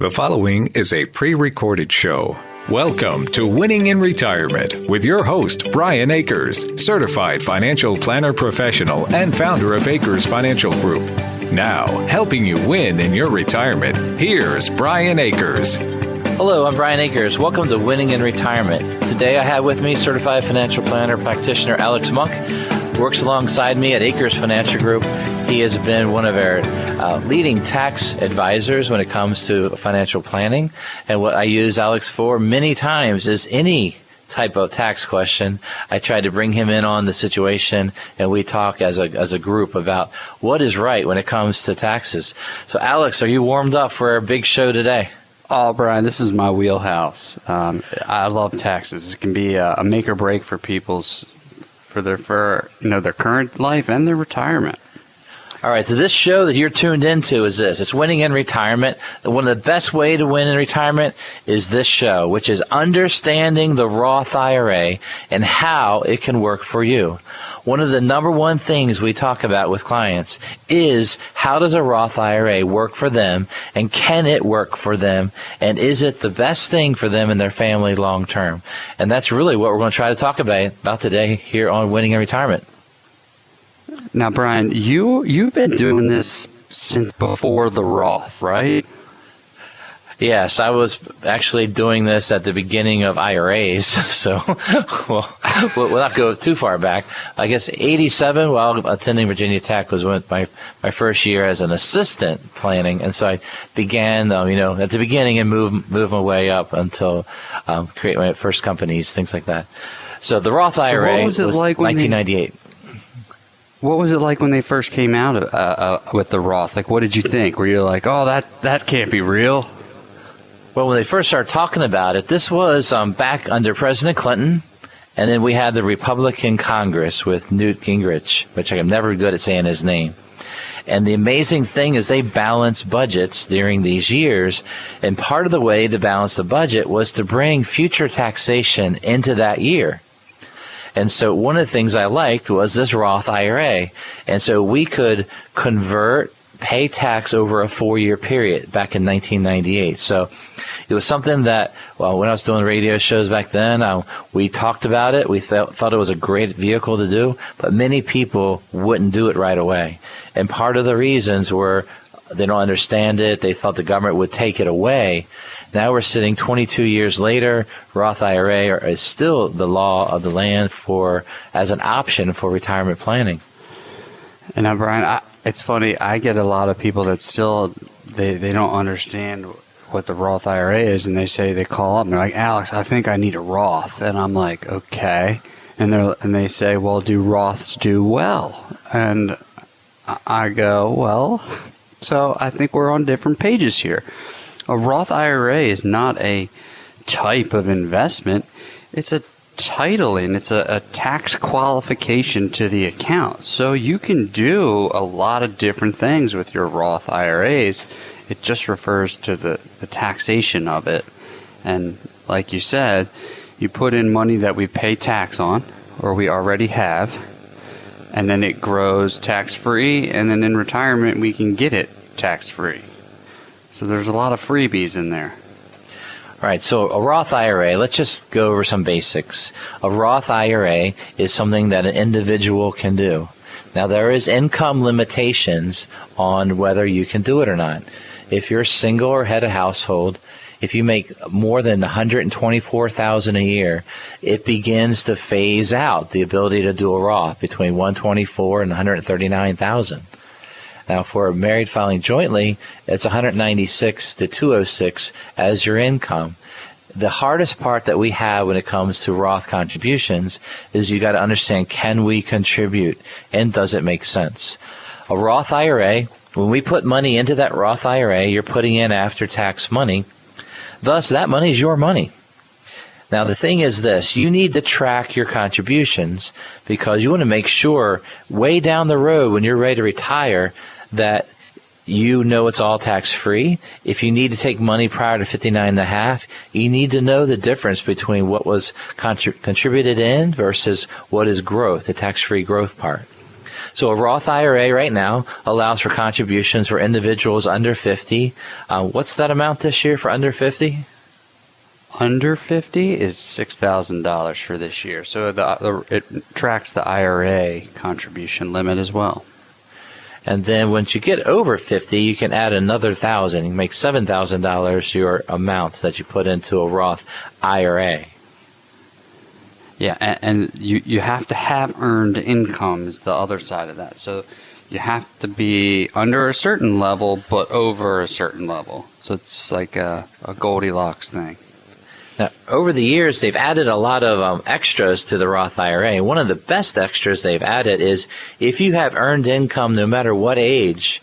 The following is a pre-recorded show. Welcome to Winning in Retirement with your host, Brian Akers, certified financial planner professional and founder of Akers Financial Group. Now, helping you win in your retirement, here's Brian Akers. Hello, I'm Brian Akers. Welcome to Winning in Retirement. Today I have with me certified financial planner practitioner Alex Monk. Works alongside me at Akers Financial Group. He has been one of our leading tax advisors when it comes to financial planning. And what I use Alex for many times is any type of tax question. I try to bring him in on the situation, and we talk as a group about what is right when it comes to taxes. So, Alex, are you warmed up for our big show today? Oh, Brian, this is my wheelhouse. I love taxes. It can be a make or break for their current life and their retirement. All right, so this show that you're tuned into is this. It's Winning in Retirement. One of the best way to win in retirement is this show, which is understanding the Roth IRA and how it can work for you. One of the number one things we talk about with clients is how does a Roth IRA work for them, and can it work for them, and is it the best thing for them and their family long term? And that's really what we're going to try to talk about today here on Winning in Retirement. Now, Brian, you've been doing this since before the Roth, right? Yes, I was actually doing this at the beginning of IRAs, so we'll not go too far back. I guess 87, while attending Virginia Tech, was my first year as an assistant planning, and so I began, at the beginning and move my way up until create my first companies, things like that. So the Roth IRA was like 1998. What was it like when they first came out with the Roth? Like, what did you think? Were you like, oh, that can't be real? Well, when they first started talking about it, this was back under President Clinton, and then we had the Republican Congress with Newt Gingrich, which I'm never good at saying his name. And the amazing thing is they balanced budgets during these years, and part of the way to balance the budget was to bring future taxation into that year. And so one of the things I liked was this Roth IRA. And so we could pay tax over a 4-year period back in 1998. So it was something that, when I was doing radio shows back then, we talked about it. We thought it was a great vehicle to do, but many people wouldn't do it right away. And part of the reasons were they don't understand it. They thought the government would take it away. Now we're sitting 22 years later. Roth IRA is still the law of the land as an option for retirement planning. And now, Brian, it's funny. I get a lot of people that still they don't understand what the Roth IRA is, and they call up and they're like, Alex, I think I need a Roth, and I'm like, okay, and they say, well, do Roths do well? And I go, well, so I think we're on different pages here. A Roth IRA is not a type of investment. It's a titling. It's a tax qualification to the account. So you can do a lot of different things with your Roth IRAs. It just refers to the taxation of it. And like you said, you put in money that we pay tax on, or we already have, and then it grows tax-free, and then in retirement we can get it tax-free. So there's a lot of freebies in there. All right, so a Roth IRA, let's just go over some basics. A Roth IRA is something that an individual can do. Now, there is income limitations on whether you can do it or not. If you're single or head of household, if you make more than $124,000 a year, it begins to phase out the ability to do a Roth between $124,000 and $139,000. Now, for married filing jointly, it's $196,000 to $206,000 as your income. The hardest part that we have when it comes to Roth contributions is you got to understand, can we contribute, and does it make sense? A Roth IRA, when we put money into that Roth IRA, you're putting in after-tax money. Thus, that money is your money. Now, the thing is this, you need to track your contributions because you want to make sure way down the road when you're ready to retire that you know it's all tax-free. If you need to take money prior to 59.5, you need to know the difference between what was contributed in versus what is growth, the tax-free growth part. So a Roth IRA right now allows for contributions for individuals under 50. What's that amount this year for under 50? Under 50 is $6,000 for this year. So it tracks the IRA contribution limit as well. And then once you get over 50, you can add another $1,000. You can make $7,000 your amount that you put into a Roth IRA. Yeah, and you have to have earned income is the other side of that. So you have to be under a certain level, but over a certain level. So it's like a Goldilocks thing. Now, over the years, they've added a lot of extras to the Roth IRA. One of the best extras they've added is if you have earned income no matter what age,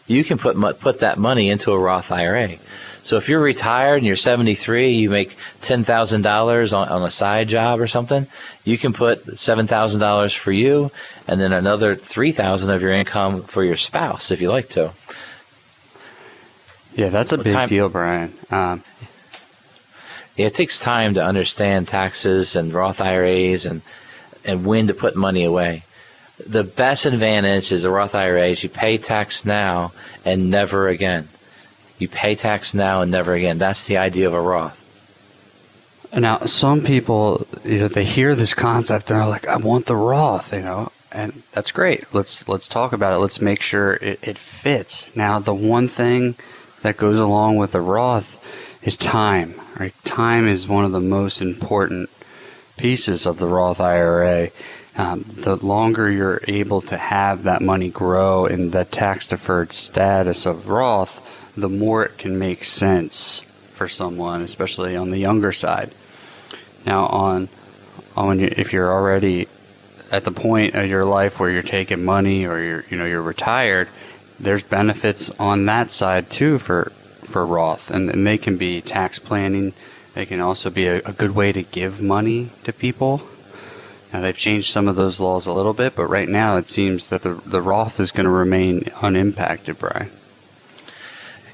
you can put that money into a Roth IRA. So if you're retired and you're 73, you make $10,000 on a side job or something, you can put $7,000 for you and then another $3,000 of your income for your spouse if you like to. Yeah, that's a big deal, Brian. It takes time to understand taxes and Roth IRAs and when to put money away. The best advantage is the Roth IRAs. You pay tax now and never again. You pay tax now and never again. That's the idea of a Roth. Now, some people, they hear this concept and they're like, I want the Roth, and that's great. Let's talk about it. Let's make sure it fits. Now, the one thing that goes along with the Roth is time. Right? Time is one of the most important pieces of the Roth IRA. The longer you're able to have that money grow in the tax-deferred status of Roth, the more it can make sense for someone, especially on the younger side. Now, if you're already at the point of your life where you're taking money or you're retired, there's benefits on that side too for Roth, and they can be tax planning. They can also be a good way to give money to people. Now, they've changed some of those laws a little bit, but right now it seems that the Roth is going to remain unimpacted, Brian.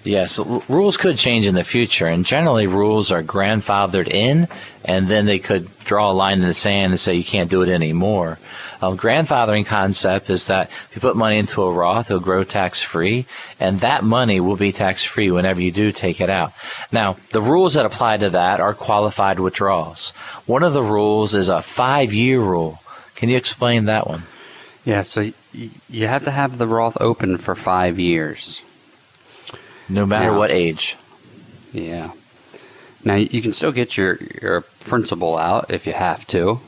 Yes, rules could change in the future, and generally rules are grandfathered in, and then they could draw a line in the sand and say you can't do it anymore. Grandfathering concept is that if you put money into a Roth, it'll grow tax-free, and that money will be tax-free whenever you do take it out. Now, the rules that apply to that are qualified withdrawals. One of the rules is a 5-year rule. Can you explain that one? Yeah, so you have to have the Roth open for 5 years. No matter what age. Yeah. Now, you can still get your principal out if you have to.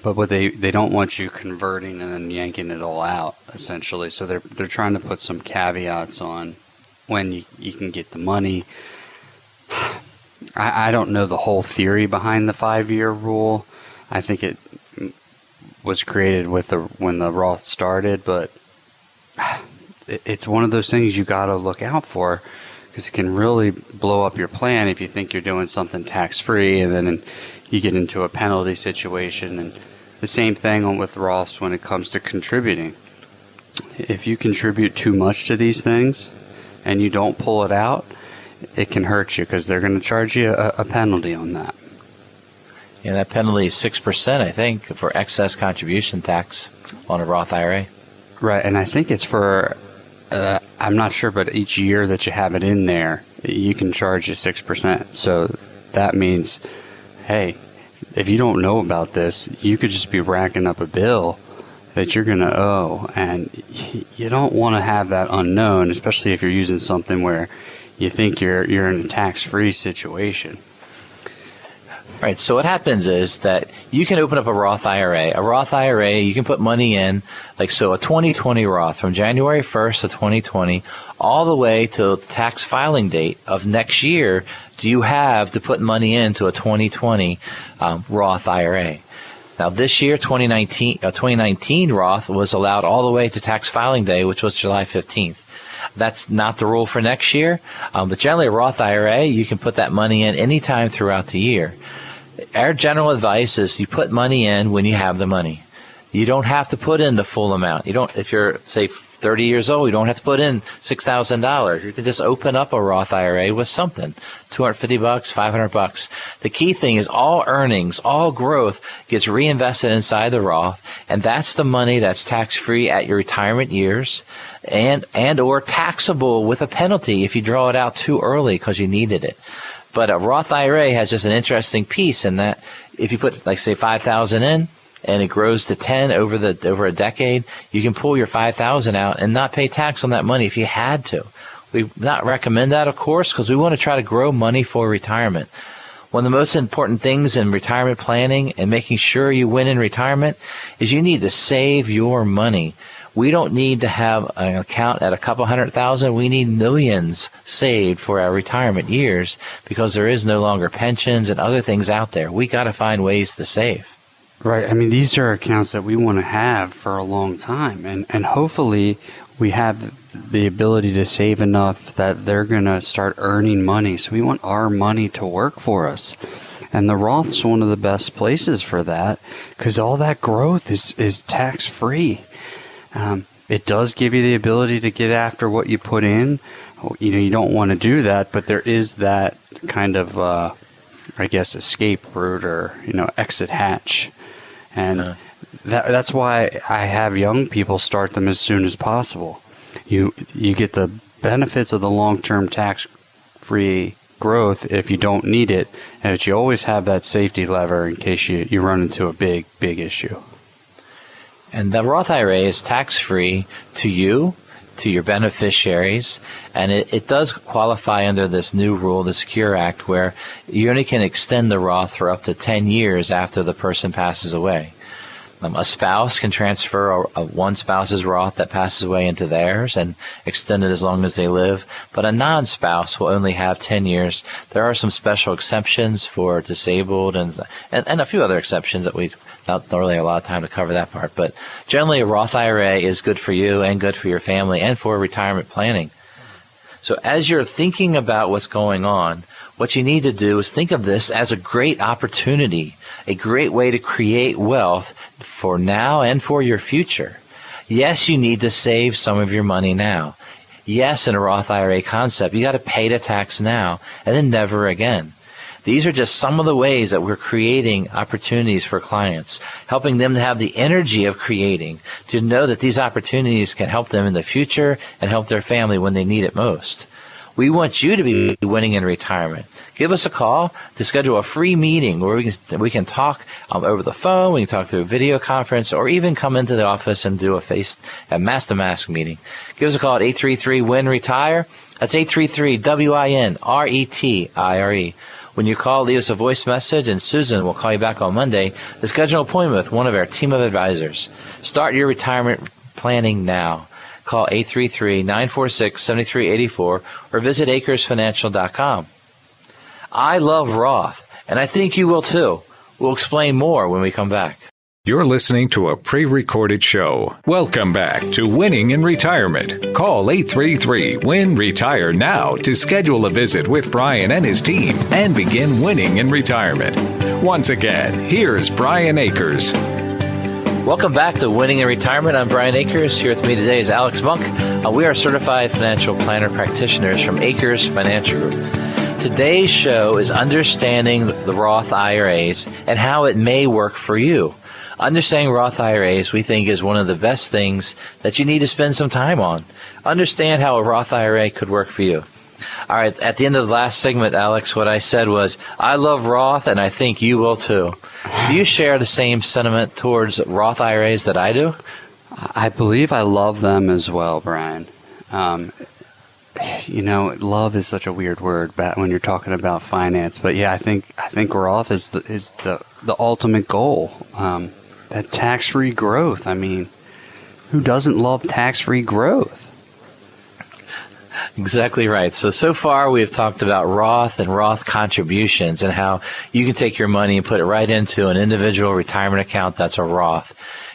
But what they don't want you converting and then yanking it all out, essentially. So they're trying to put some caveats on when you can get the money. I don't know the whole theory behind the 5-year rule. I think it was created when the Roth started, but it's one of those things you got to look out for because it can really blow up your plan if you think you're doing something tax-free and then you get into a penalty situation. And the same thing with Roths when it comes to contributing. If you contribute too much to these things and you don't pull it out, it can hurt you because they're going to charge you a penalty on that. Yeah, that penalty is 6%, I think, for excess contribution tax on a Roth IRA. Right, and I think it's for, I'm not sure, but each year that you have it in there, you can charge you 6%. So that means, hey, if you don't know about this, you could just be racking up a bill that you're going to owe. And you don't want to have that unknown, especially if you're using something where you think you're in a tax-free situation. Right, so what happens is that you can open up a Roth IRA. A Roth IRA, you can put money in, a 2020 Roth from January 1st of 2020 all the way to tax filing date of next year. Do you have to put money into a 2020 Roth IRA? Now, this year, 2019 Roth was allowed all the way to tax filing day, which was July 15th. That's not the rule for next year, but generally a Roth IRA, you can put that money in anytime throughout the year. Our general advice is you put money in when you have the money. You don't have to put in the full amount. You don't, if you're, say, 30 years old, you don't have to put in $6,000. You can just open up a Roth IRA with something, $250, $500. The key thing is all earnings, all growth gets reinvested inside the Roth, and that's the money that's tax-free at your retirement years and or taxable with a penalty if you draw it out too early because you needed it. But a Roth IRA has just an interesting piece in that if you put, like, say, $5,000 in and it grows to 10 over a decade, you can pull your $5,000 out and not pay tax on that money if you had to. We not recommend that, of course, because we want to try to grow money for retirement. One of the most important things in retirement planning and making sure you win in retirement is you need to save your money. We don't need to have an account at a couple $100,000. We need millions saved for our retirement years because there is no longer pensions and other things out there. We got to find ways to save. Right. I mean, these are accounts that we want to have for a long time. And hopefully we have the ability to save enough that they're going to start earning money. So we want our money to work for us. And the Roth's one of the best places for that because all that growth is tax-free. It does give you the ability to get after what you put in. You don't want to do that, but there is that kind of, escape route or, exit hatch. And that's why I have young people start them as soon as possible. You get the benefits of the long-term tax-free growth if you don't need it, and you always have that safety lever in case you run into a big issue. And the Roth IRA is tax-free to you, to your beneficiaries, and it does qualify under this new rule, the Secure Act, where you only can extend the Roth for up to 10 years after the person passes away. A spouse can transfer one spouse's Roth that passes away into theirs and extend it as long as they live, but a non-spouse will only have 10 years. There are some special exceptions for disabled and a few other exceptions that we don't really have a lot of time to cover that part. But generally, a Roth IRA is good for you and good for your family and for retirement planning. So as you're thinking about what's going on, what you need to do is think of this as a great opportunity, a great way to create wealth for now and for your future. Yes, you need to save some of your money now. Yes, in a Roth IRA concept, you got to pay the tax now and then never again. These are just some of the ways that we're creating opportunities for clients, helping them to have the energy of creating, to know that these opportunities can help them in the future and help their family when they need it most. We want you to be winning in retirement. Give us a call to schedule a free meeting where we can talk over the phone, we can talk through a video conference, or even come into the office and do a mask-to-mask meeting. Give us a call at 833-WIN-RETIRE. That's 833-WIN-RETIRE. When you call, leave us a voice message, and Susan will call you back on Monday to schedule an appointment with one of our team of advisors. Start your retirement planning now. Call 833-946-7384 or visit AkersFinancial.com. I love Roth, and I think you will too. We'll explain more when we come back. You're listening to a pre-recorded show. Welcome back to Winning in Retirement. Call 833-WIN-RETIRE now to schedule a visit with Brian and his team and begin winning in retirement. Once again, here's Brian Akers. Welcome back to Winning in Retirement. I'm Brian Akers. Here with me today is Alex Monk. We are certified financial planner practitioners from Akers Financial Group. Today's show is understanding the Roth IRAs and how it may work for you. Understanding Roth IRAs, we think, is one of the best things that you need to spend some time on. Understand how a Roth IRA could work for you. All right, at the end of the last segment, Alex, what I said was, I love Roth, and I think you will too. Do you share the same sentiment towards Roth IRAs that I do? I believe I love them as well, Brian. Love is such a weird word when you're talking about finance, but yeah, I think Roth is the ultimate goal. That tax-free growth. I mean, who doesn't love tax-free growth? Exactly right. So far we've talked about Roth and Roth contributions and how you can take your money and put it right into an individual retirement account that's a Roth.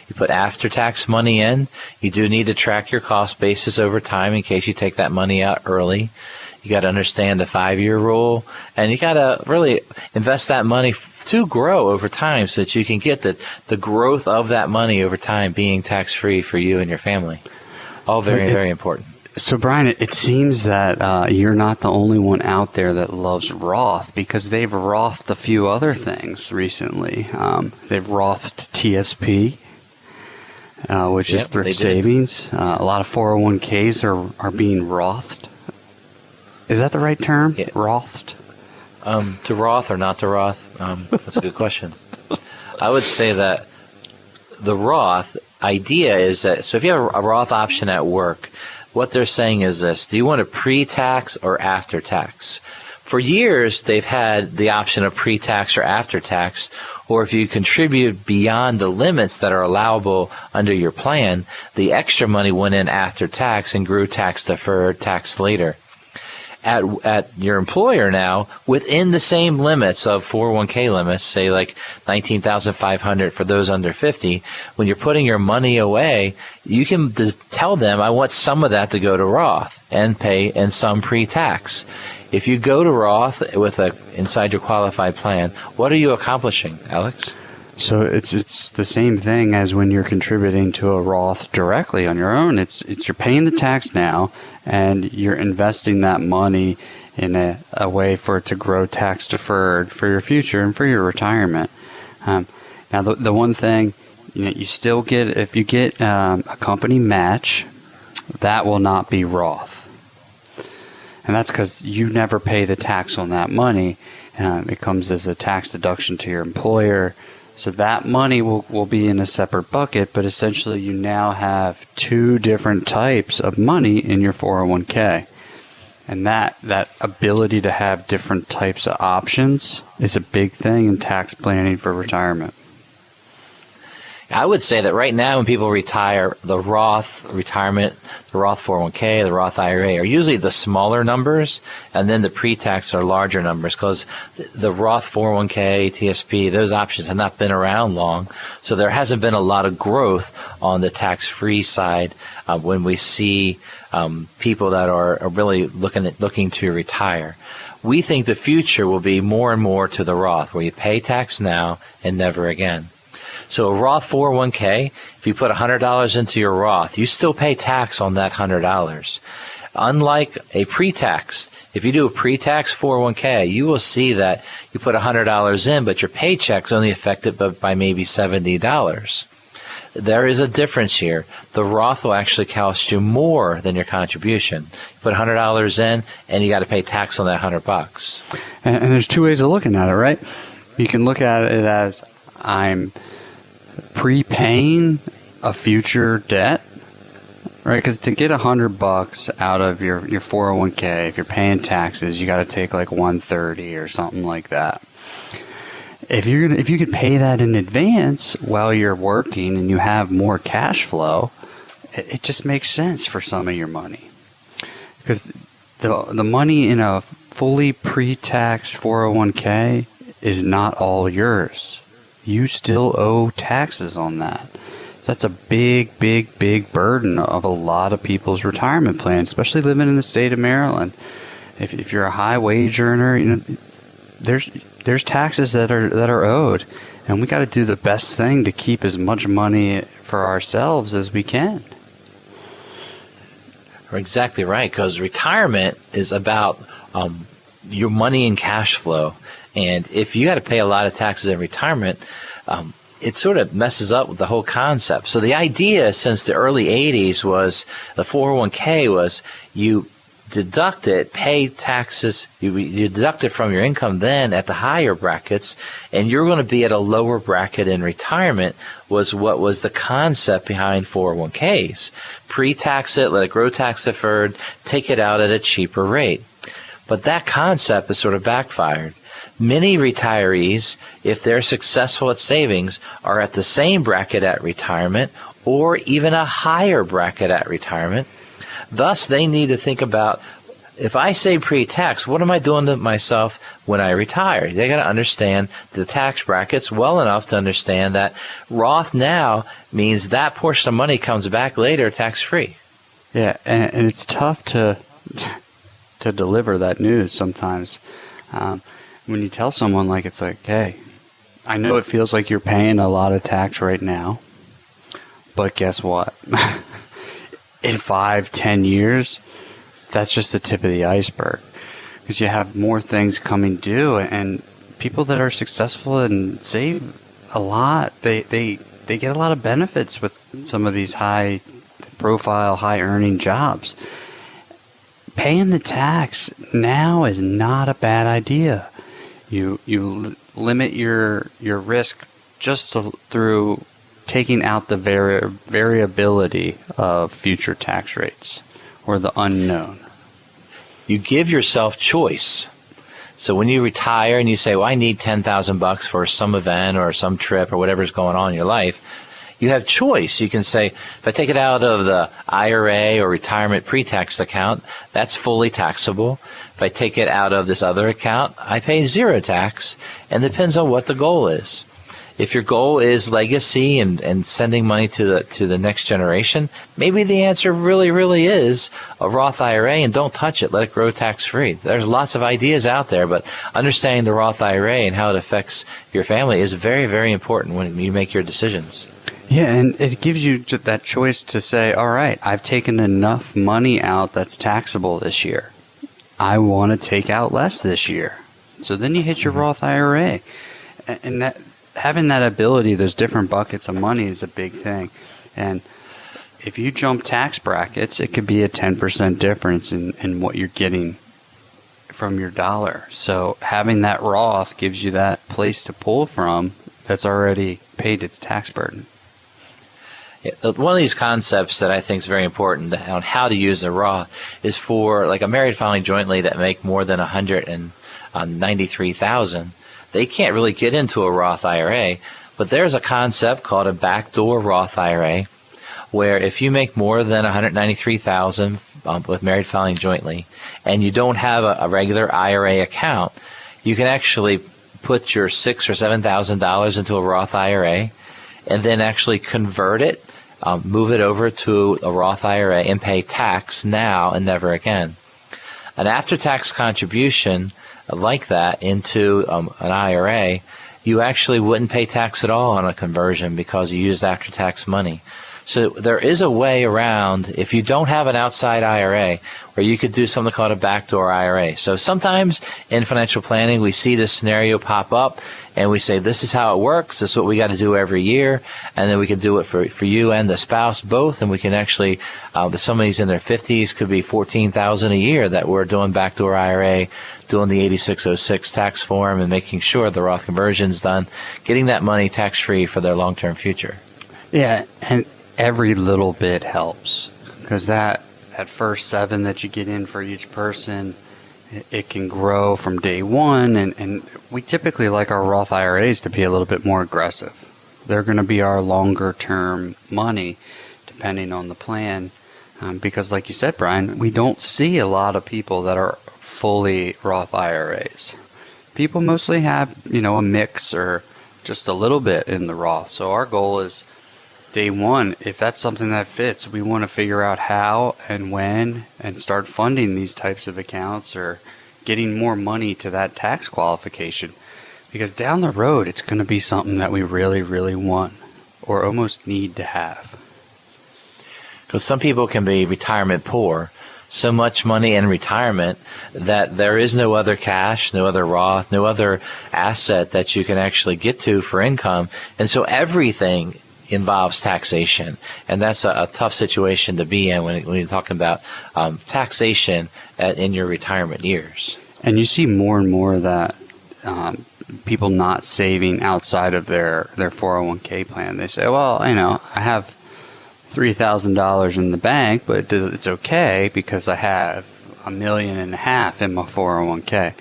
You put after-tax money in. You do need to track your cost basis over time in case you take that money out early. You got to understand the 5-year rule, and you got to really invest that money to grow over time so that you can get the growth of that money over time being tax-free for you and your family. All very, very important. So, Brian, it seems that you're not the only one out there that loves Roth, because they've Rothed a few other things recently. They've Rothed TSP, which is thrift savings. A lot of 401ks are being Rothed. Is that the right term? Yeah. Rothed? To Roth or not to Roth? That's a good question. I would say that the Roth idea is that, so if you have a Roth option at work, what they're saying is this: do you want a pre-tax or after-tax? For years, they've had the option of pre-tax or after-tax, or if you contribute beyond the limits that are allowable under your plan, the extra money went in after tax and grew tax-deferred, tax later. At your employer now, within the same limits of 401k limits, say like $19,500 for those under 50, when you're putting your money away, you can tell them, I want some of that to go to Roth and pay in some pre-tax. If you go to Roth inside your qualified plan, what are you accomplishing, Alex? So it's the same thing as when you're contributing to a Roth directly on your own. It's you're paying the tax now, and you're investing that money in a way for it to grow tax deferred for your future and for your retirement. Now, the one thing, you still get, if you get a company match, that will not be Roth, and that's because you never pay the tax on that money. It comes as a tax deduction to your employer. So that money will be in a separate bucket, but essentially you now have two different types of money in your 401k. And that ability to have different types of options is a big thing in tax planning for retirement. I would say that right now when people retire, the Roth retirement, the Roth 401k, the Roth IRA are usually the smaller numbers, and then the pre-tax are larger numbers, because the Roth 401k, TSP, those options have not been around long, so there hasn't been a lot of growth on the tax-free side when we see people that are really looking to retire. We think the future will be more and more to the Roth, where you pay tax now and never again. So a Roth 401k, if you put $100 into your Roth, you still pay tax on that $100. Unlike a pre-tax, if you do a pre-tax 401k, you will see that you put $100 in, but your paycheck's only affected by maybe $70. There is a difference here. The Roth will actually cost you more than your contribution. You put $100 in, and you got to pay tax on that $100. And there's two ways of looking at it, right? You can look at it as, I'm prepaying a future debt, right? Because to get $100 out of your 401k, if you're paying taxes, you got to take like $130 or something like that. If you could pay that in advance while you're working and you have more cash flow, it just makes sense for some of your money. Because the money in a fully pre-tax 401k is not all yours. You still owe taxes on that. So that's a big, big, big burden of a lot of people's retirement plans, especially living in the state of Maryland. If you're a high wage earner, there's taxes that are owed, and we got to do the best thing to keep as much money for ourselves as we can. You're exactly right, because retirement is about your money and cash flow. And if you got to pay a lot of taxes in retirement, it sort of messes up with the whole concept. So the idea since the early 80s was the 401k was you deduct it, pay taxes, you deduct it from your income then at the higher brackets, and you're going to be at a lower bracket in retirement was what was the concept behind 401ks. Pre-tax it, let it grow tax deferred, take it out at a cheaper rate. But that concept has sort of backfired. Many retirees, if they're successful at savings, are at the same bracket at retirement or even a higher bracket at retirement. Thus, they need to think about, if I save pre-tax, what am I doing to myself when I retire? They got to understand the tax brackets well enough to understand that Roth now means that portion of money comes back later tax-free. Yeah, and it's tough to deliver that news sometimes. When you tell someone, like, it's like, hey, I know it feels like you're paying a lot of tax right now, but guess what? in 5-10 years, that's just the tip of the iceberg, because you have more things coming due, and people that are successful and save a lot, they get a lot of benefits with some of these high profile, high earning jobs. Paying the tax now is not a bad idea. You limit your risk just through taking out the variability of future tax rates, or the unknown. You give yourself choice. So when you retire and you say, well, I need $10,000 for some event or some trip or whatever's going on in your life, you have choice. You can say, if I take it out of the IRA or retirement pre-tax account, that's fully taxable. If I take it out of this other account, I pay zero tax, and it depends on what the goal is. If your goal is legacy and sending money to the next generation, maybe the answer really is a Roth IRA, and don't touch it. Let it grow tax-free. There's lots of ideas out there, but understanding the Roth IRA and how it affects your family is very, very important when you make your decisions. Yeah, and it gives you that choice to say, all right, I've taken enough money out that's taxable this year. I want to take out less this year. So then you hit your Roth IRA. And that, having that ability, those different buckets of money, is a big thing. And if you jump tax brackets, it could be a 10% difference in what you're getting from your dollar. So having that Roth gives you that place to pull from that's already paid its tax burden. Yeah, one of these concepts that I think is very important on how to use the Roth is for like a married filing jointly that make more than $193,000. They can't really get into a Roth IRA, but there's a concept called a backdoor Roth IRA, where if you make more than $193,000 with married filing jointly, and you don't have a regular IRA account, you can actually put your $6,000 or $7,000 into a Roth IRA, and then actually convert it, move it over to a Roth IRA, and pay tax now and never again. An after-tax contribution like that into an IRA, you actually wouldn't pay tax at all on a conversion because you used after-tax money. So there is a way around, if you don't have an outside IRA, where you could do something called a backdoor IRA. So sometimes in financial planning, we see this scenario pop up, and we say, this is how it works, this is what we got to do every year, and then we can do it for you and the spouse both, and we can actually, if somebody's in their 50s, could be $14,000 a year that we're doing backdoor IRA, doing the 8606 tax form, and making sure the Roth conversion's done, getting that money tax-free for their long-term future. Yeah, and every little bit helps, because that first $7,000 that you get in for each person, it can grow from day one, and we typically like our Roth IRAs to be a little bit more aggressive. They're going to be our longer term money, depending on the plan, because like you said, Brian, we don't see a lot of people that are fully Roth IRAs. People mostly have, a mix or just a little bit in the Roth. So our goal is, day one, if that's something that fits, we want to figure out how and when and start funding these types of accounts or getting more money to that tax qualification, because down the road it's going to be something that we really, really want or almost need to have. Because some people can be retirement poor, so much money in retirement that there is no other cash, no other Roth, no other asset that you can actually get to for income, and so everything involves taxation, and that's a tough situation to be in when you're talking about taxation in your retirement years. And you see more and more of that, people not saving outside of their 401k plan. They say, well, I have $3,000 in the bank, but it's okay because I have $1.5 million in my 401k.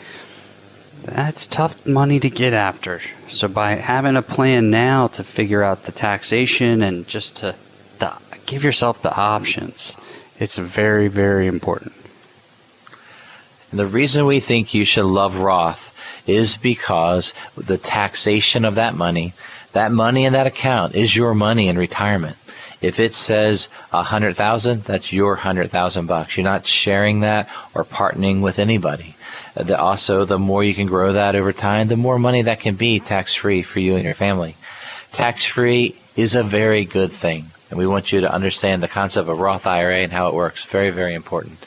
That's tough money to get after. So by having a plan now to figure out the taxation and just to give yourself the options, it's very, very important. The reason we think you should love Roth is because the taxation of that money in that account is your money in retirement. If it says $100,000, that's your $100,000. You're not sharing that or partnering with anybody. Also, the more you can grow that over time, the more money that can be tax-free for you and your family. Tax-free is a very good thing. And we want you to understand the concept of Roth IRA and how it works. Very, very important.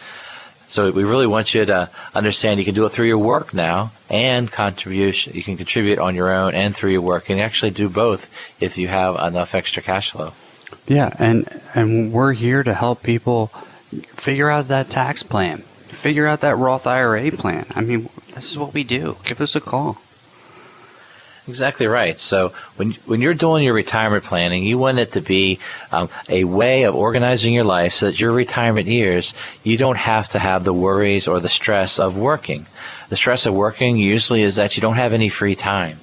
So we really want you to understand you can do it through your work now and contribution. You can contribute on your own and through your work, and you actually do both if you have enough extra cash flow. Yeah, and we're here to help people figure out that tax plan, figure out that Roth IRA plan. I mean, this is what we do. Give us a call. Exactly right. So when you're doing your retirement planning, you want it to be a way of organizing your life so that your retirement years, you don't have to have the worries or the stress of working. The stress of working usually is that you don't have any free time.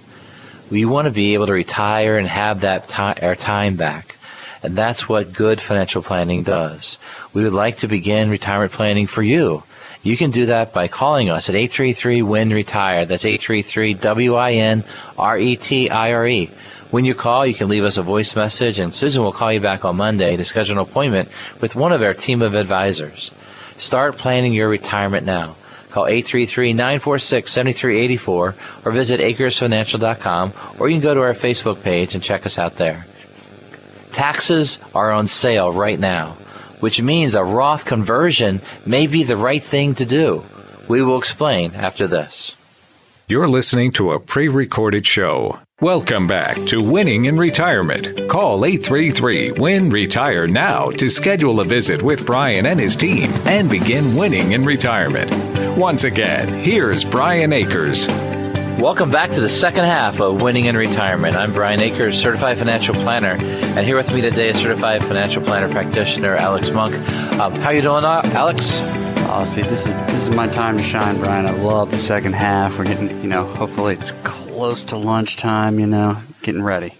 You want to be able to retire and have that time back. And that's what good financial planning does. We would like to begin retirement planning for you. You can do that by calling us at 833-WIN-RETIRE. That's 833-WIN-RETIRE. When you call, you can leave us a voice message, and Susan will call you back on Monday to schedule an appointment with one of our team of advisors. Start planning your retirement now. Call 833-946-7384 or visit akersfinancial.com, or you can go to our Facebook page and check us out there. Taxes are on sale right now, which means a Roth conversion may be the right thing to do. We will explain after this. You're listening to a pre-recorded show. Welcome back to Winning in Retirement. Call 833-WIN-RETIRE now to schedule a visit with Brian and his team and begin winning in retirement. Once again, here's Brian Akers. Welcome back to the second half of Winning in Retirement. I'm Brian Akers, Certified Financial Planner, and here with me today is Certified Financial Planner Practitioner Alex Monk. How you doing, Alex? Oh, see, this is my time to shine, Brian. I love the second half. We're getting, hopefully it's close to lunchtime, getting ready.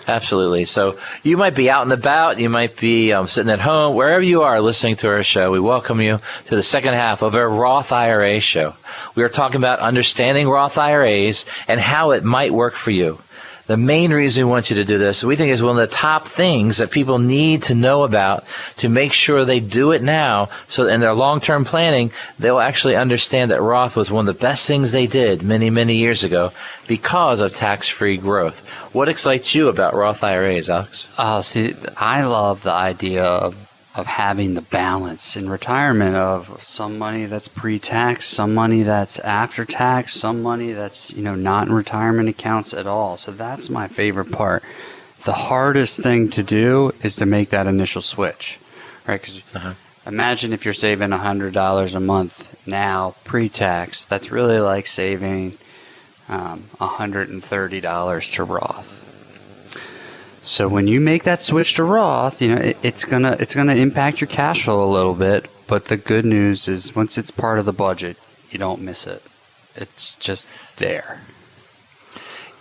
Absolutely. So you might be out and about. You might be sitting at home. Wherever you are listening to our show, we welcome you to the second half of our Roth IRA show. We are talking about understanding Roth IRAs and how it might work for you. The main reason we want you to do this, we think, is one of the top things that people need to know about to make sure they do it now, so in their long-term planning, they'll actually understand that Roth was one of the best things they did many, many years ago because of tax-free growth. What excites you about Roth IRAs, Alex? Oh, see, I love the idea of having the balance in retirement of some money that's pre-tax, some money that's after tax, some money that's, not in retirement accounts at all. So that's my favorite part. The hardest thing to do is to make that initial switch, right? Because imagine if you're saving $100 a month now pre-tax, that's really like saving $130 to Roth. So when you make that switch to Roth, it's gonna impact your cash flow a little bit. But the good news is once it's part of the budget, you don't miss it. It's just there.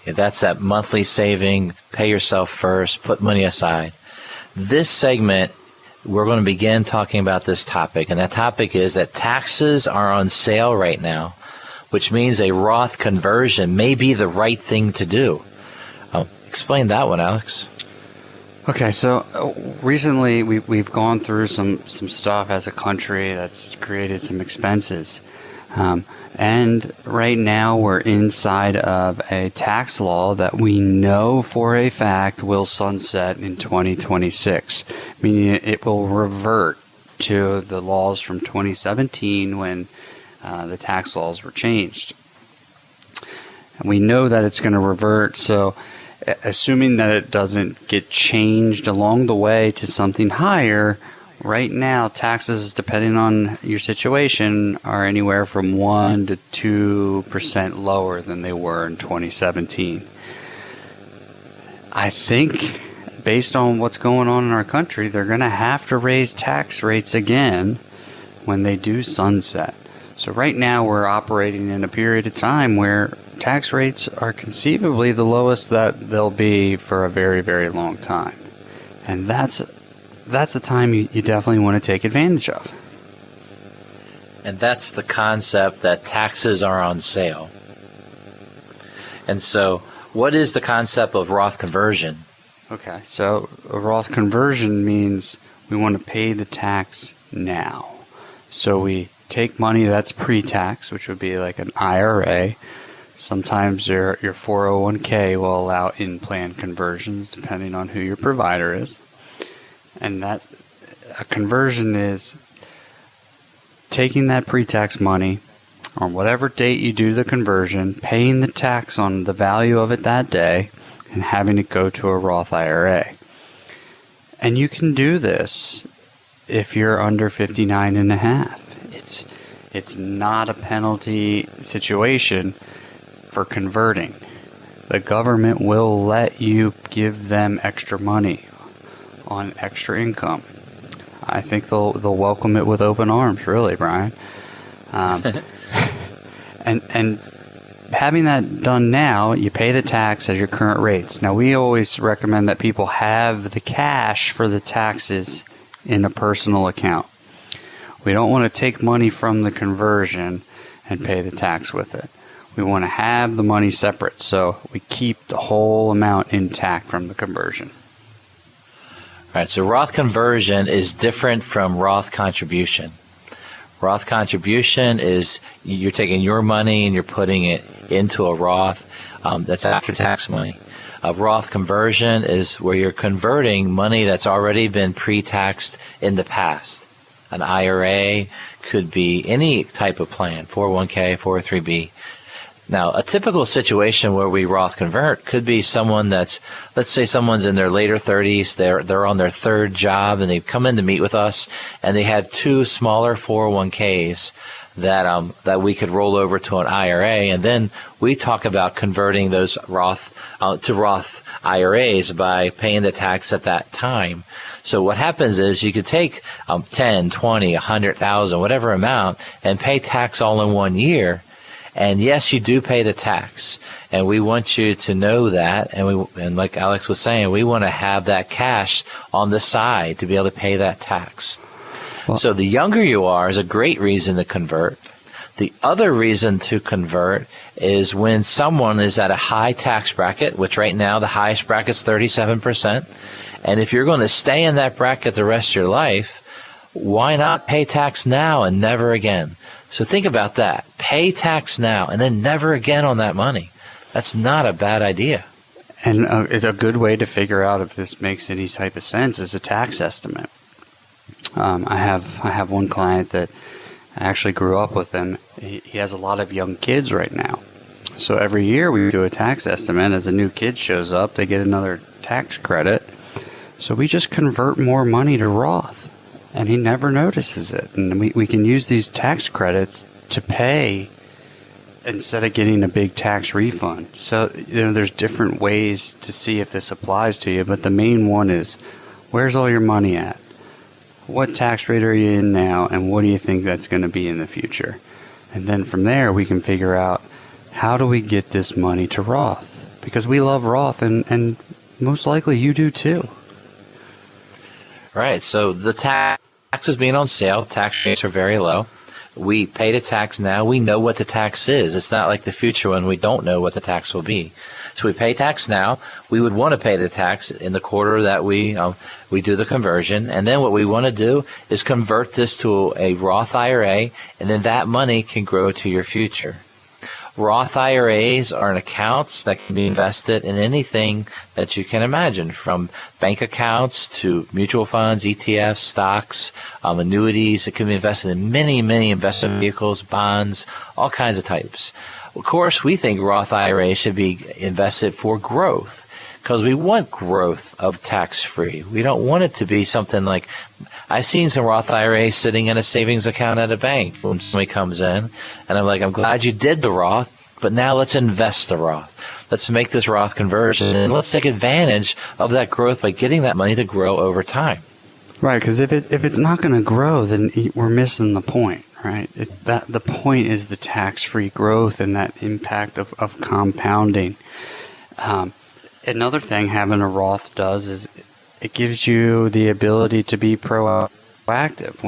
Yeah, that's that monthly saving, pay yourself first, put money aside. This segment, we're going to begin talking about this topic, and that topic is that taxes are on sale right now, which means a Roth conversion may be the right thing to do. Explain that one, Alex. Okay, so recently we've gone through some stuff as a country that's created some expenses. And right now we're inside of a tax law that we know for a fact will sunset in 2026, meaning it will revert to the laws from 2017 when the tax laws were changed. And we know that it's going to revert, so assuming that it doesn't get changed along the way to something higher, right now taxes, depending on your situation, are anywhere from 1% to 2% lower than they were in 2017. I think, based on what's going on in our country, they're going to have to raise tax rates again when they do sunset. So right now we're operating in a period of time where tax rates are conceivably the lowest that they'll be for a very, very long time. And that's a time you definitely want to take advantage of. And that's the concept that taxes are on sale. And so what is the concept of Roth conversion? Okay, so a Roth conversion means we want to pay the tax now. So we take money that's pre-tax, which would be like an IRA. Sometimes your 401k will allow in-plan conversions depending on who your provider is. And that a conversion is taking that pre-tax money on whatever date you do the conversion, paying the tax on the value of it that day, and having it go to a Roth IRA. And you can do this if you're under 59 and a half. It's not a penalty situation for converting. The government will let you give them extra money on extra income. I think they'll welcome it with open arms, really, Brian. And having that done now, you pay the tax at your current rates. Now, we always recommend that people have the cash for the taxes in a personal account. We don't want to take money from the conversion and pay the tax with it. We want to have the money separate, so we keep the whole amount intact from the conversion. All right, so Roth conversion is different from Roth contribution. Roth contribution is you're taking your money and you're putting it into a Roth. That's after-tax money. A Roth conversion is where you're converting money that's already been pre-taxed in the past. An IRA could be any type of plan, 401k, 403b. Now, a typical situation where we Roth convert could be someone that's, let's say someone's in their later 30s, they're on their third job, and they've come in to meet with us, and they had two smaller 401ks that we could roll over to an IRA, and then we talk about converting those Roth to Roth IRAs by paying the tax at that time. So what happens is you could take 10, 20, 100,000, whatever amount, and pay tax all in 1 year. And yes, you do pay the tax, and we want you to know that. And like Alex was saying, we want to have that cash on the side to be able to pay that tax. Well, so the younger you are is a great reason to convert. The other reason to convert is when someone is at a high tax bracket, which right now the highest bracket is 37%. And if you're going to stay in that bracket the rest of your life, why not pay tax now and never again? So think about that. Pay tax now and then never again on that money. That's not a bad idea. And it's a good way to figure out if this makes any type of sense is a tax estimate. I have one client that I actually grew up with him. He has a lot of young kids right now. So every year we do a tax estimate. As a new kid shows up, they get another tax credit. So we just convert more money to Roth. And he never notices it. And we can use these tax credits to pay instead of getting a big tax refund. So, there's different ways to see if this applies to you. But the main one is, where's all your money at? What tax rate are you in now? And what do you think that's going to be in the future? And then from there, we can figure out, how do we get this money to Roth? Because we love Roth, and most likely you do too. Right. So the taxes being on sale, tax rates are very low. We pay the tax now. We know what the tax is. It's not like the future when we don't know what the tax will be. So we pay tax now. We would want to pay the tax in the quarter that we do the conversion. And then what we want to do is convert this to a Roth IRA, and then that money can grow to your future. Roth IRAs are accounts that can be invested in anything that you can imagine, from bank accounts to mutual funds, ETFs, stocks, annuities. It can be invested in many, many investment vehicles, bonds, all kinds of types. Of course, we think Roth IRAs should be invested for growth, because we want growth of tax-free. We don't want it to be something like, I've seen some Roth IRAs sitting in a savings account at a bank when somebody comes in, and I'm like, I'm glad you did the Roth, but now let's invest the Roth. Let's make this Roth conversion, and let's take advantage of that growth by getting that money to grow over time. Right, because if it's not going to grow, then we're missing the point, right? The point is the tax-free growth and that impact of compounding. Another thing having a Roth does is it gives you the ability to be proactive.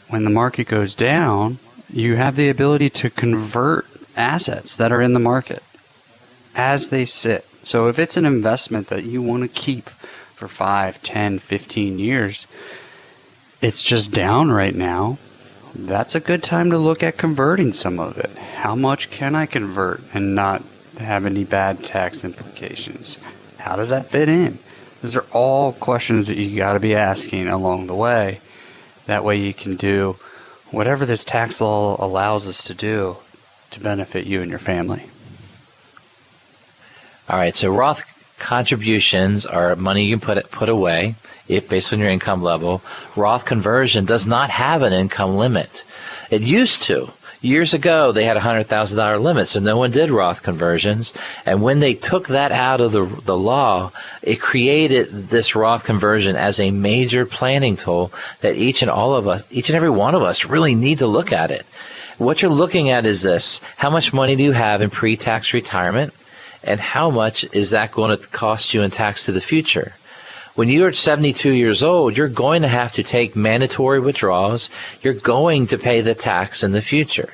When the market goes down, you have the ability to convert assets that are in the market as they sit. So if it's an investment that you want to keep for 5, 10, 15 years, it's just down right now, that's a good time to look at converting some of it. How much can I convert and not have any bad tax implications? How does that fit in? Those are all questions that you got to be asking along the way. That way you can do whatever this tax law allows us to do to benefit you and your family. All right, so Roth contributions are money you can put away based on your income level. Roth conversion does not have an income limit. It used to. Years ago, they had a $100,000 limit, so no one did Roth conversions. And when they took that out of the law, it created this Roth conversion as a major planning tool that each and every one of us really need to look at it. What you're looking at is this: how much money do you have in pre-tax retirement, and how much is that going to cost you in tax to the future? When you're 72 years old, you're going to have to take mandatory withdrawals. You're going to pay the tax in the future.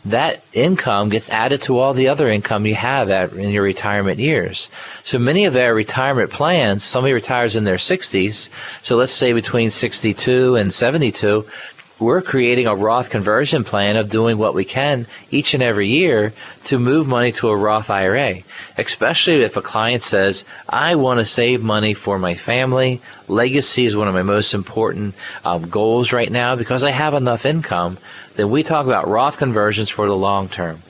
That income gets added to all the other income you have in your retirement years. So many of our retirement plans, somebody retires in their 60s, so let's say between 62 and 72, we're creating a Roth conversion plan of doing what we can each and every year to move money to a Roth IRA, especially if a client says, I want to save money for my family. Legacy is one of my most important goals right now because I have enough income. Then we talk about Roth conversions for the long term.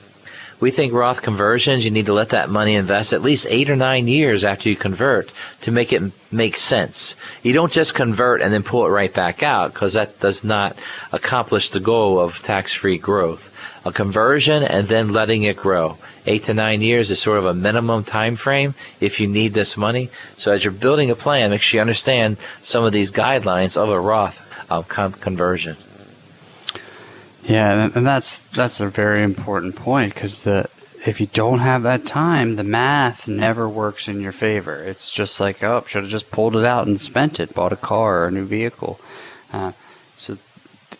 We think Roth conversions, you need to let that money invest at least 8 or 9 years after you convert to make it make sense. You don't just convert and then pull it right back out, because that does not accomplish the goal of tax-free growth. A conversion and then letting it grow. 8 to 9 years is sort of a minimum time frame if you need this money. So as you're building a plan, make sure you understand some of these guidelines of a Roth conversion. Yeah, and that's a very important point, because if you don't have that time, the math never works in your favor. It's just like, oh, should have just pulled it out and spent it, bought a car or a new vehicle. So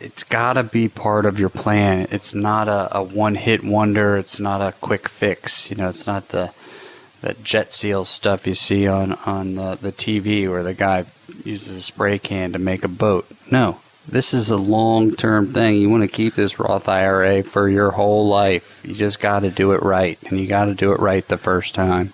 it's got to be part of your plan. It's not a one-hit wonder. It's not a quick fix. It's not that jet seal stuff you see on the TV where the guy uses a spray can to make a boat. No. This is a long-term thing. You want to keep this Roth IRA for your whole life. You just got to do it right, and you got to do it right the first time.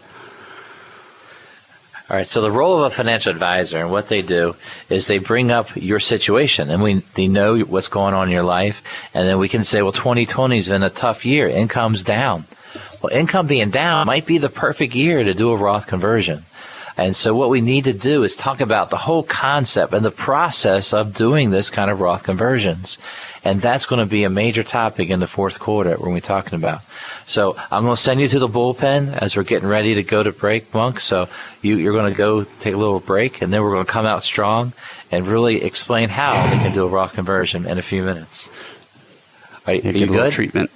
All right, so the role of a financial advisor, and what they do is they bring up your situation, and they know what's going on in your life, and then we can say, well, 2020 has been a tough year. Income's down. Well, income being down might be the perfect year to do a Roth conversion. And so what we need to do is talk about the whole concept and the process of doing this kind of Roth conversions. And that's going to be a major topic in the fourth quarter when we're talking about. So I'm going to send you to the bullpen as we're getting ready to go to break, Monk. So you're going to go take a little break, and then we're going to come out strong and really explain how they can do a Roth conversion in a few minutes. Are you get a good? Treatment.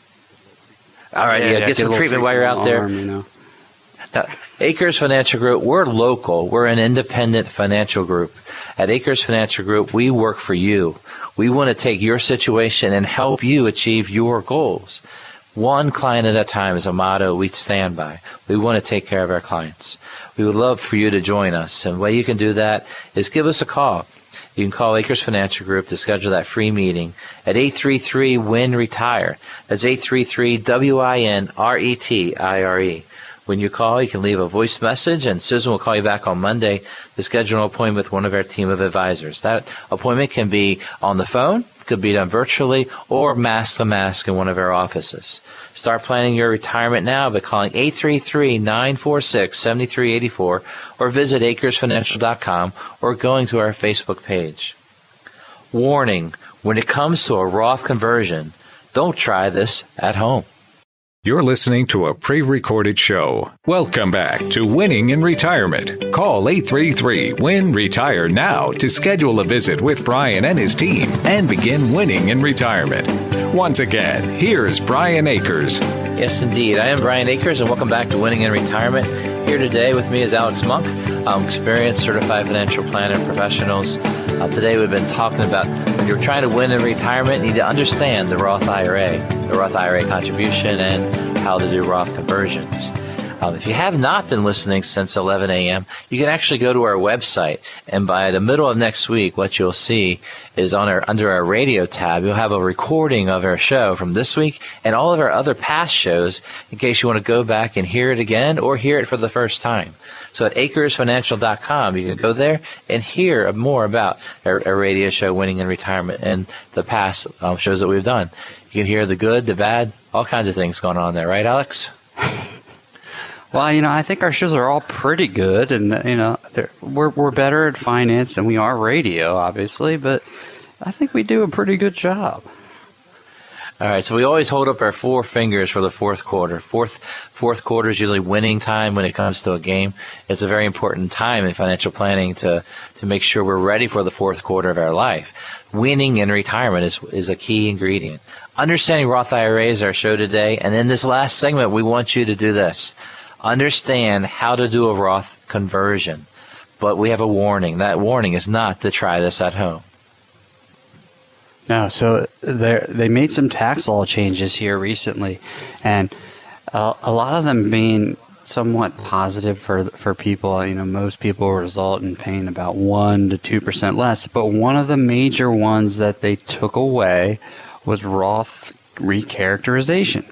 All right, yeah, get some treatment while you're out there. Now, Akers Financial Group, we're local. We're an independent financial group. At Akers Financial Group, we work for you. We want to take your situation and help you achieve your goals. One client at a time is a motto we stand by. We want to take care of our clients. We would love for you to join us. And the way you can do that is give us a call. You can call Akers Financial Group to schedule that free meeting at 833-WIN-RETIRE. That's 833-WIN-RETIRE. When you call, you can leave a voice message, and Susan will call you back on Monday to schedule an appointment with one of our team of advisors. That appointment can be on the phone, could be done virtually, or mask to mask in one of our offices. Start planning your retirement now by calling 833-946-7384 or visit AkersFinancial.com or going to our Facebook page. Warning, when it comes to a Roth conversion, don't try this at home. You're listening to a pre-recorded show. Welcome back to Winning in Retirement. Call 833-WIN-RETIRE now to schedule a visit with Brian and his team and begin winning in retirement. Once again, here's Brian Akers. Yes, indeed. I am Brian Akers, and welcome back to Winning in Retirement. Here today with me is Alex Monk, experienced certified financial planner professionals. Today we've been talking about when you're trying to win in retirement, you need to understand the Roth IRA contribution, and how to do Roth conversions. If you have not been listening since 11 a.m., you can actually go to our website, and by the middle of next week, what you'll see is under our radio tab, you'll have a recording of our show from this week and all of our other past shows in case you want to go back and hear it again or hear it for the first time. So at akersfinancial.com, you can go there and hear more about our radio show, Winning in Retirement, and the past shows that we've done. You can hear the good, the bad, all kinds of things going on there. Right, Alex? Well, I think our shows are all pretty good, and, we're better at finance than we are radio, obviously, but I think we do a pretty good job. All right, so we always hold up our four fingers for the fourth quarter. Fourth quarter is usually winning time when it comes to a game. It's a very important time in financial planning to make sure we're ready for the fourth quarter of our life. Winning in retirement is a key ingredient. Understanding Roth IRAs is our show today, and in this last segment, we want you to do this. Understand how to do a Roth conversion, but we have a warning. That warning is not to try this at home. No, so they made some tax law changes here recently, and a lot of them being somewhat positive for people. Most people result in paying about 1% to 2% less, but one of the major ones that they took away was Roth recharacterization.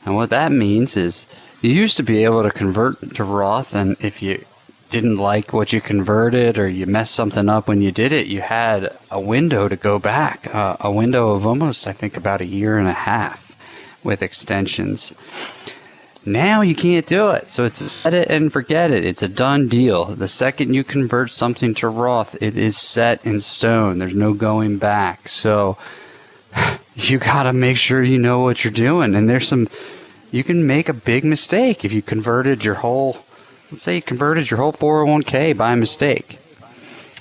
And what that means is you used to be able to convert to Roth, and if you didn't like what you converted or you messed something up when you did it, you had a window to go back, a window of almost, I think, about a year and a half with extensions. Now you can't do it. So it's a set it and forget it. It's a done deal. The second you convert something to Roth, it is set in stone. There's no going back. So you got to make sure you know what you're doing. And you can make a big mistake if you converted your whole, let's say you converted your whole 401k by mistake.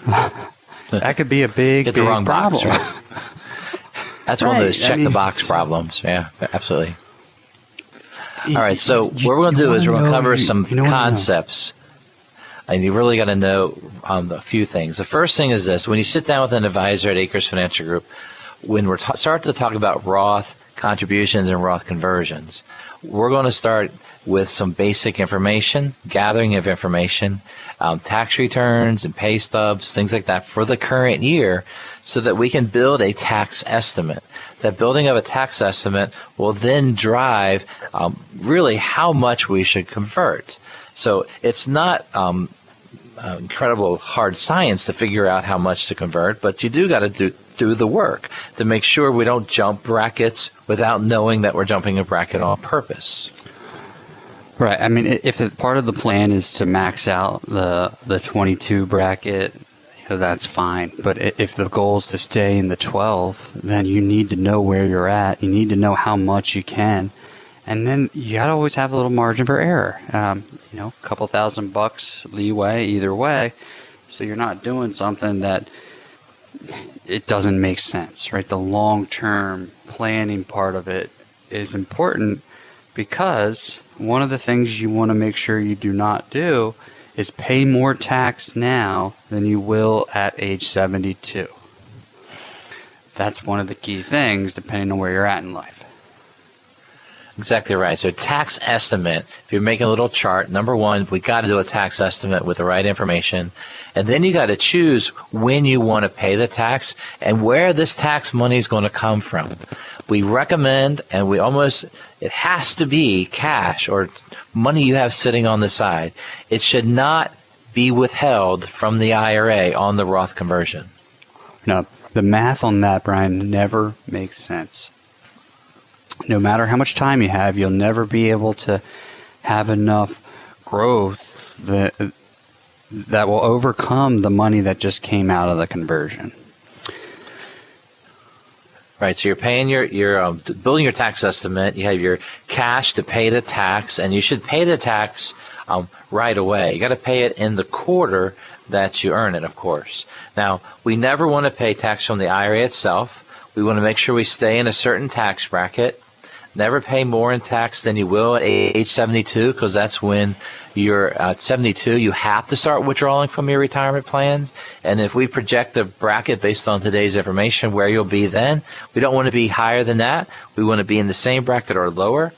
That could be a big Get the wrong problem. Box, right? That's one of those check-the-box problems. Yeah, absolutely. All right, so what we're going to do is we're going to cover some concepts. And you really got to know a few things. The first thing is this. When you sit down with an advisor at Akers Financial Group, when we're start to talk about Roth contributions and Roth conversions, we're going to start with some basic information, gathering of information, tax returns and pay stubs, things like that for the current year, so that we can build a tax estimate. That building of a tax estimate will then drive really how much we should convert. So it's not incredible hard science to figure out how much to convert, but you do got to do the work to make sure we don't jump brackets without knowing that we're jumping a bracket on purpose. Right. I mean, if part of the plan is to max out the 22 bracket, that's fine. But if the goal is to stay in the 12, then you need to know where you're at. You need to know how much you can. And then you got to always have a little margin for error. A couple $1,000 leeway either way. So you're not doing something that it doesn't make sense, right? The long-term planning part of it is important, because one of the things you want to make sure you do not do is pay more tax now than you will at age 72. That's one of the key things, depending on where you're at in life. Exactly right. So tax estimate, if you're making a little chart, number one, we got to do a tax estimate with the right information. And then you got to choose when you want to pay the tax and where this tax money is going to come from. We recommend, and it has to be cash or money you have sitting on the side. It should not be withheld from the IRA on the Roth conversion. No, the math on that, Brian, never makes sense. No matter how much time you have, you'll never be able to have enough growth that will overcome the money that just came out of the conversion. Right, so you're paying your building your tax estimate. You have your cash to pay the tax, and you should pay the tax right away. You got to pay it in the quarter that you earn it, of course. Now, we never want to pay tax from the IRA itself. We want to make sure we stay in a certain tax bracket. Never pay more in tax than you will at age 72, because that's when you're at 72. You have to start withdrawing from your retirement plans. And if we project the bracket based on today's information where you'll be then, we don't want to be higher than that. We want to be in the same bracket or lower.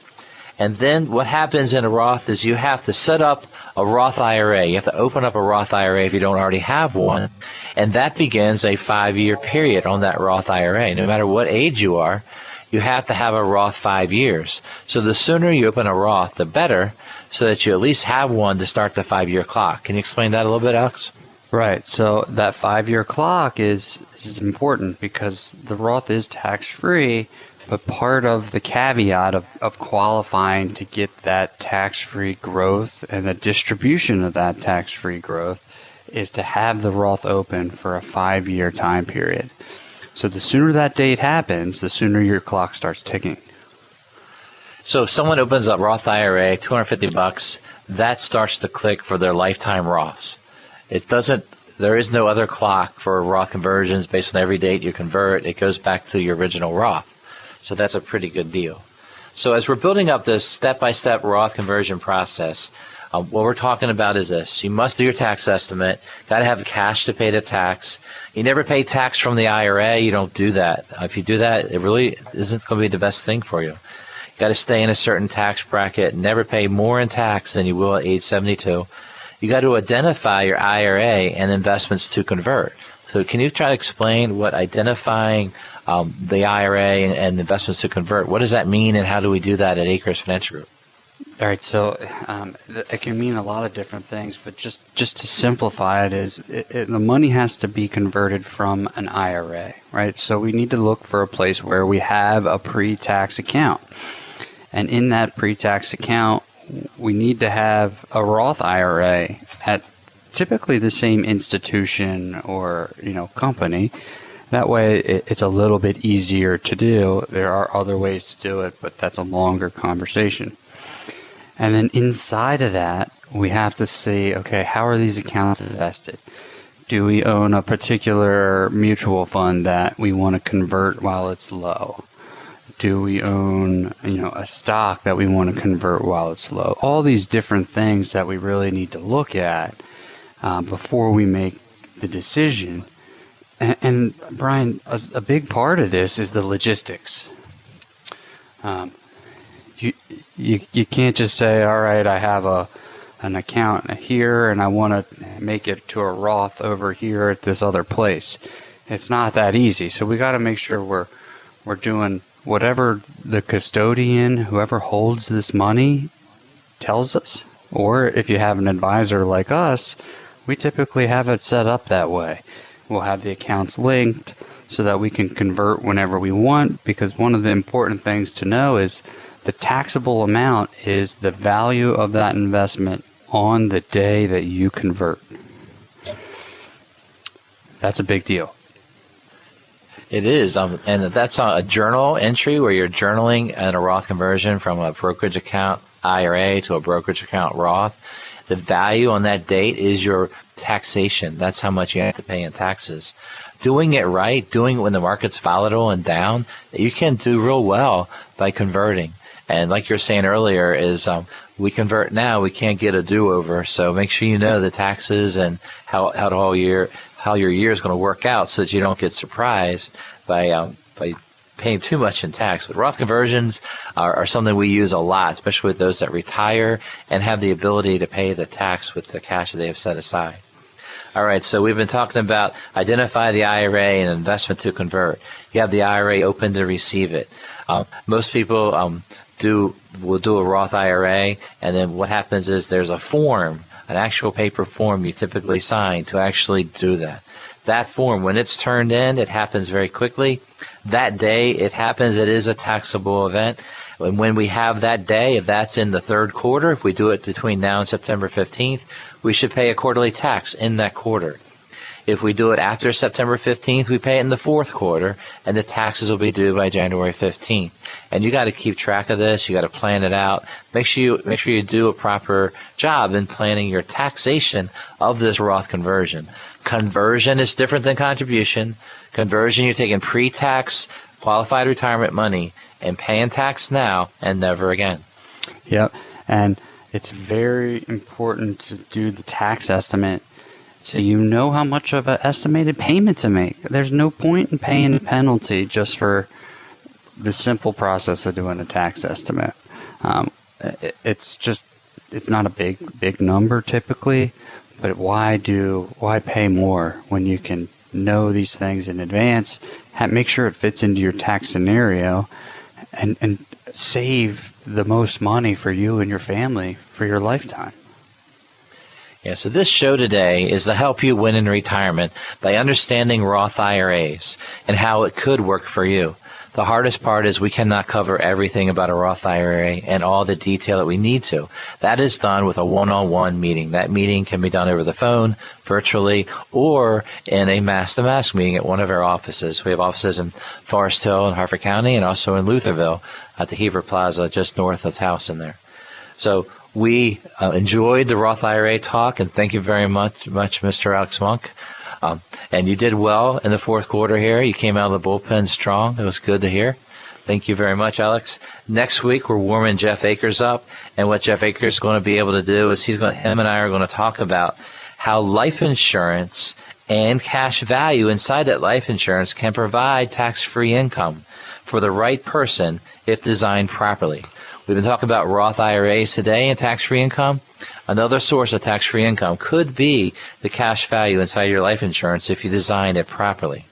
And then what happens in a Roth is you have to set up a Roth IRA. You have to open up a Roth IRA if you don't already have one. And that begins a 5-year period on that Roth IRA. No matter what age you are, you have to have a Roth 5 years. So the sooner you open a Roth, the better, so that you at least have one to start the 5-year clock. Can you explain that a little bit, Alex? Right. So that 5-year clock is important because the Roth is tax-free, but part of the caveat of qualifying to get that tax-free growth and the distribution of that tax-free growth is to have the Roth open for a 5-year time period. So the sooner that date happens, the sooner your clock starts ticking. So if someone opens up Roth IRA, $250, that starts to click for their lifetime Roths. There is no other clock for Roth conversions based on every date you convert. It goes back to your original Roth. So that's a pretty good deal. So as we're building up this step-by-step Roth conversion process, what we're talking about is this. You must do your tax estimate. Got to have cash to pay the tax. You never pay tax from the IRA. You don't do that. If you do that, it really isn't going to be the best thing for you. You got to stay in a certain tax bracket. Never pay more in tax than you will at age 72. You got to identify your IRA and investments to convert. So can you try to explain what identifying the IRA and investments to convert, what does that mean, and how do we do that at Akers Financial Group? All right, so it can mean a lot of different things, but just to simplify it is the money has to be converted from an IRA, right? So we need to look for a place where we have a pre-tax account. And in that pre-tax account, we need to have a Roth IRA at typically the same institution or company. That way it's a little bit easier to do. There are other ways to do it, but that's a longer conversation. And then inside of that, we have to see, okay, how are these accounts invested? Do we own a particular mutual fund that we want to convert while it's low? Do we own, a stock that we want to convert while it's low? All these different things that we really need to look at before we make the decision. And Brian, a big part of this is the logistics. You can't just say, all right, I have an account here and I want to make it to a Roth over here at this other place. It's not that easy. So we got to make sure we're doing whatever the custodian, whoever holds this money, tells us. Or if you have an advisor like us, we typically have it set up that way. We'll have the accounts linked so that we can convert whenever we want, because one of the important things to know is the taxable amount is the value of that investment on the day that you convert. That's a big deal. It is, and that's a journal entry where you're journaling in a Roth conversion from a brokerage account IRA to a brokerage account Roth. The value on that date is your taxation. That's how much you have to pay in taxes. Doing it right, doing it when the market's volatile and down, you can do real well by converting. And like you're saying earlier, is we convert now, we can't get a do-over. So make sure you know the taxes and how your year is going to work out, so that you don't get surprised by paying too much in tax. But Roth conversions are something we use a lot, especially with those that retire and have the ability to pay the tax with the cash that they have set aside. All right, so we've been talking about identify the IRA and investment to convert. You have the IRA open to receive it. Most people will do a Roth IRA, and then what happens is there's a form, an actual paper form you typically sign to actually do that. That form, when it's turned in, it happens very quickly. That day it happens, it is a taxable event. And when we have that day, if that's in the third quarter, if we do it between now and September 15th, we should pay a quarterly tax in that quarter. If we do it after September 15th, we pay it in the fourth quarter, and the taxes will be due by January 15th. And you got to keep track of this. You got to plan it out. Make sure you do a proper job in planning your taxation of this Roth conversion. Conversion is different than contribution. Conversion, you're taking pre-tax qualified retirement money and paying tax now and never again. Yep, and it's very important to do the tax estimate so you know how much of an estimated payment to make. There's no point in paying a penalty just for the simple process of doing a tax estimate. it's not a big number typically, but why pay more when you can know these things in advance, make sure it fits into your tax scenario, and save the most money for you and your family for your lifetime. Yeah, so this show today is to help you win in retirement by understanding Roth IRAs and how it could work for you. The hardest part is we cannot cover everything about a Roth IRA and all the detail that we need to. That is done with a one-on-one meeting. That meeting can be done over the phone, virtually, or in a mass-to-mass meeting at one of our offices. We have offices in Forest Hill and Harford County and also in Lutherville at the Heber Plaza just north of Towson there. So we enjoyed the Roth IRA talk, and thank you very much, Mr. Alex Monk. And you did well in the fourth quarter here. You came out of the bullpen strong. It was good to hear. Thank you very much, Alex. Next week, we're warming Jeff Akers up. And what Jeff Akers is going to be able to do is him and I are going to talk about how life insurance and cash value inside that life insurance can provide tax-free income for the right person if designed properly. We've been talking about Roth IRAs today and tax-free income. Another source of tax-free income could be the cash value inside your life insurance if you design it properly.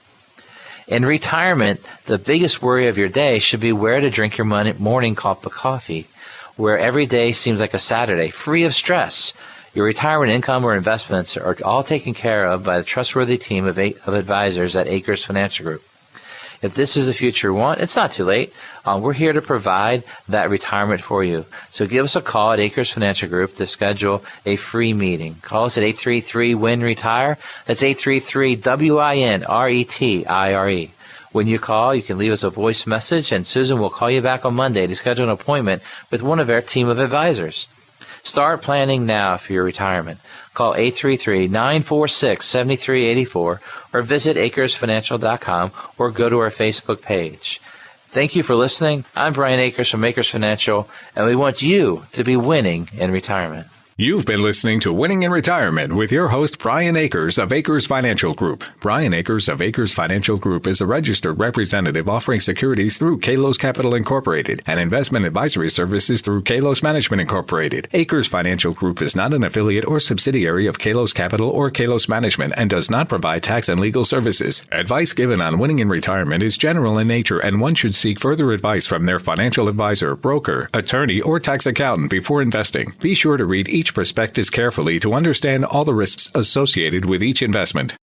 In retirement, the biggest worry of your day should be where to drink your morning cup of coffee, where every day seems like a Saturday, free of stress. Your retirement income or investments are all taken care of by the trustworthy team of advisors at Akers Financial Group. If this is the future you want, it's not too late. We're here to provide that retirement for you. So give us a call at Akers Financial Group to schedule a free meeting. Call us at 833-WIN-RETIRE. That's 833-WIN-RETIRE. When you call, you can leave us a voice message, and Susan will call you back on Monday to schedule an appointment with one of our team of advisors. Start planning now for your retirement. Call 833-946-7384 or visit AkersFinancial.com or go to our Facebook page. Thank you for listening. I'm Brian Akers from Akers Financial, and we want you to be winning in retirement. You've been listening to Winning in Retirement with your host, Brian Akers of Akers Financial Group. Brian Akers of Akers Financial Group is a registered representative offering securities through Kalos Capital Incorporated and investment advisory services through Kalos Management Incorporated. Akers Financial Group is not an affiliate or subsidiary of Kalos Capital or Kalos Management and does not provide tax and legal services. Advice given on Winning in Retirement is general in nature, and one should seek further advice from their financial advisor, broker, attorney, or tax accountant before investing. Be sure to read each prospectus carefully to understand all the risks associated with each investment.